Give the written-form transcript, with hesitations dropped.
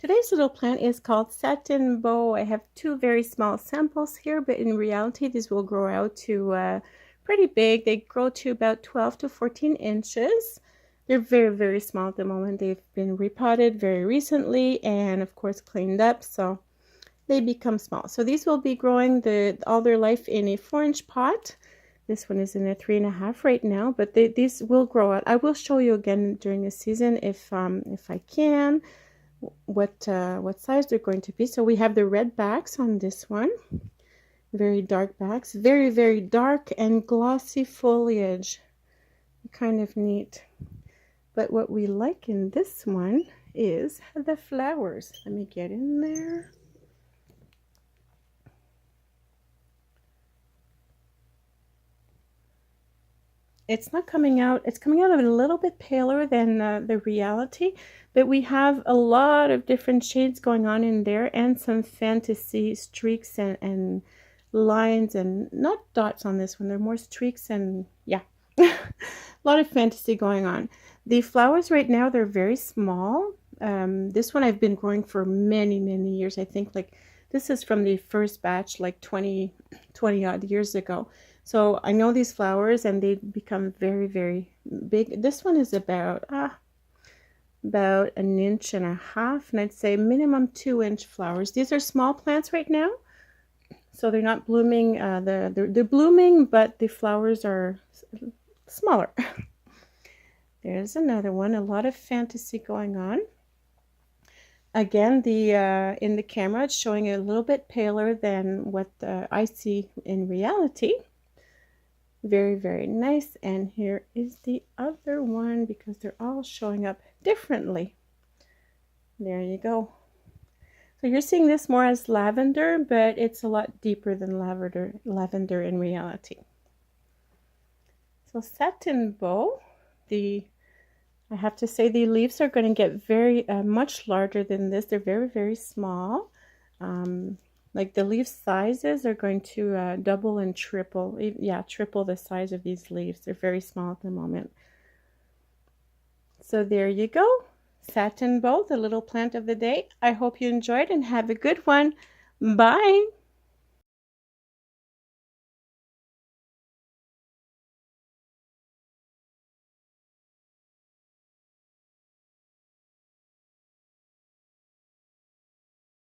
Today's little plant is called Satin Bow. I have two very small samples here, but in reality these will grow out to pretty big. They grow to about 12 to 14 inches. They're very, very small at the moment. They've been repotted very recently and of course cleaned up, so they become small. So these will be growing all their life in a 4-inch pot. This one is in a 3.5 right now, but these will grow out. I will show you again during the season if I can what size they're going to be. So we have the red backs on this one, very dark backs, very, very dark and glossy foliage, kind of neat. But what we like in this one is the flowers. Let me get in there. It's not coming out, it's coming out a little bit paler than the reality, but we have a lot of different shades going on in there and some fantasy streaks and lines, and not dots on this one, they're more streaks, and yeah, a lot of fantasy going on. The flowers right now, they're very small. This one I've been growing for many, many years. I think like this is from the first batch, like 20 odd years ago. So I know these flowers and they become very, very big. This one is about 1.5 inches, and I'd say minimum 2-inch flowers. These are small plants right now, so they're not blooming. They're blooming, but the flowers are smaller. There's another one. A lot of fantasy going on. Again, in the camera, it's showing a little bit paler than what I see in reality. Very, very nice. And here is the other one because they're all showing up differently. There you go. So you're seeing this more as lavender, but it's a lot deeper than lavender in reality. So Satin Bow, I have to say the leaves are going to get very much larger than this. They're very, very small. Like the leaf sizes are going to double and triple. Yeah, triple the size of these leaves. They're very small at the moment. So there you go. Satin Bow, the little plant of the day. I hope you enjoyed and have a good one. Bye.